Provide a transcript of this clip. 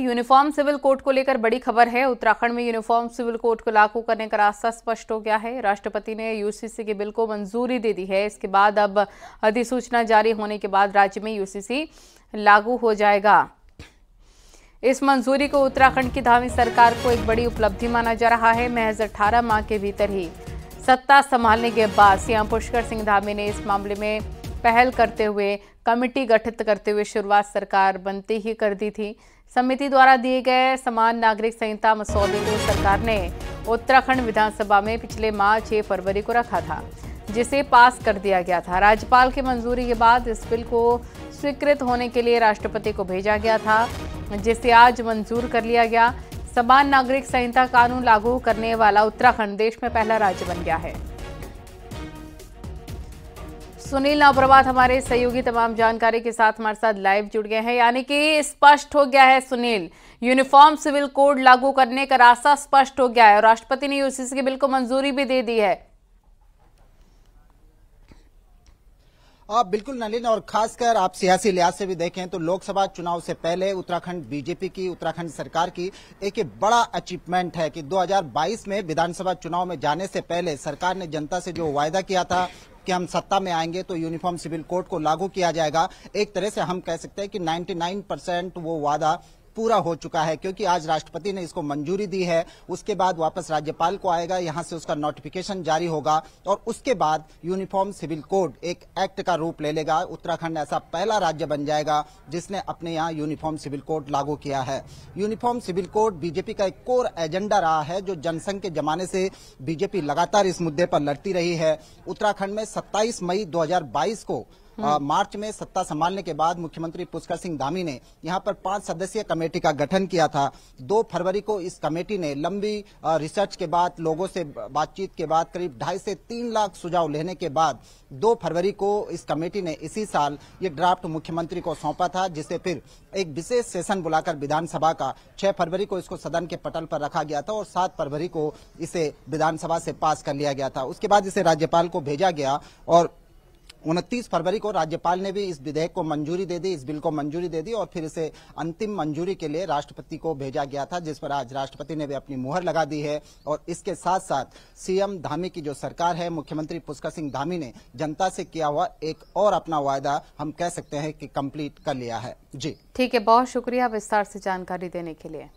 Uniform civil code को लेकर बड़ी खबर है। उत्तराखंड में यूनिफॉर्म सिविल कोड को लागू करने का रास्ता स्पष्ट हो गया है। राष्ट्रपति ने यूसीसी के बिल को मंजूरी दे दी है। इसके बाद अब अधिसूचना जारी होने के बाद राज्य में यूसीसी लागू हो जाएगा। इस मंजूरी को उत्तराखंड की धामी सरकार को एक बड़ी उपलब्धि माना जा रहा है। महज 18 माह के भीतर ही सत्ता संभालने के बाद सीएम पुष्कर सिंह धामी ने इस मामले में पहल करते हुए कमेटी गठित करते हुए शुरुआत सरकार बनते ही कर दी थी। समिति द्वारा दिए गए समान नागरिक संहिता मसौदे को सरकार ने उत्तराखंड विधानसभा में पिछले माह 6 फरवरी को रखा था, जिसे पास कर दिया गया था। राज्यपाल की मंजूरी के बाद इस बिल को स्वीकृत होने के लिए राष्ट्रपति को भेजा गया था, जिसे आज मंजूर कर लिया गया। समान नागरिक संहिता कानून लागू करने वाला उत्तराखंड देश में पहला राज्य बन गया है। सुनील नवप्रभात हमारे सहयोगी तमाम जानकारी के साथ हमारे साथ लाइव जुड़ गए हैं। यानी कि स्पष्ट हो गया है सुनील, यूनिफॉर्म सिविल कोड लागू करने का रास्ता स्पष्ट हो गया है और राष्ट्रपति ने यूसीसी के बिल को मंजूरी भी दे दी है। बिल्कुल नलिन, और खासकर आप सियासी लिहाज से भी देखें तो लोकसभा चुनाव से पहले उत्तराखंड बीजेपी की, उत्तराखंड सरकार की एक बड़ा अचीवमेंट है कि 2022 में विधानसभा चुनाव में जाने से पहले सरकार ने जनता से जो वायदा किया था कि हम सत्ता में आएंगे तो यूनिफॉर्म सिविल कोड को लागू किया जाएगा, एक तरह से हम कह सकते हैं कि 99% वो वादा पूरा हो चुका है, क्योंकि आज राष्ट्रपति ने इसको मंजूरी दी है। उसके बाद वापस राज्यपाल को आएगा, यहां से उसका नोटिफिकेशन जारी होगा और उसके बाद यूनिफॉर्म सिविल कोड एक एक्ट का रूप ले लेगा। उत्तराखंड ऐसा पहला राज्य बन जाएगा जिसने अपने यहां यूनिफॉर्म सिविल कोड लागू किया है। यूनिफॉर्म सिविल कोड बीजेपी का एक कोर एजेंडा रहा है, जो जनसंघ के जमाने से बीजेपी लगातार इस मुद्दे पर लड़ती रही है। उत्तराखंड में 27 मई 2022 को मार्च में सत्ता संभालने के बाद मुख्यमंत्री पुष्कर सिंह धामी ने यहां पर 5 सदस्यीय कमेटी का गठन किया था। 2 फरवरी को इस कमेटी ने लंबी रिसर्च के बाद, लोगों से बातचीत के बाद, करीब 2.5 से 3 लाख सुझाव लेने के बाद 2 फरवरी को इस कमेटी ने इसी साल ये ड्राफ्ट मुख्यमंत्री को सौंपा था, जिसे फिर एक विशेष सेशन बुलाकर विधानसभा का 6 फरवरी को इसको सदन के पटल पर रखा गया था और 7 फरवरी को इसे विधानसभा से पास कर लिया गया था। उसके बाद इसे राज्यपाल को भेजा गया और 29 फरवरी को राज्यपाल ने भी इस विधेयक को मंजूरी दे दी, इस बिल को मंजूरी दे दी और फिर इसे अंतिम मंजूरी के लिए राष्ट्रपति को भेजा गया था, जिस पर आज राष्ट्रपति ने भी अपनी मुहर लगा दी है। और इसके साथ साथ सीएम धामी की जो सरकार है, मुख्यमंत्री पुष्कर सिंह धामी ने जनता से किया हुआ एक और अपना वायदा हम कह सकते हैं कि कंप्लीट कर लिया है। जी ठीक है, बहुत शुक्रिया विस्तार से जानकारी देने के लिए।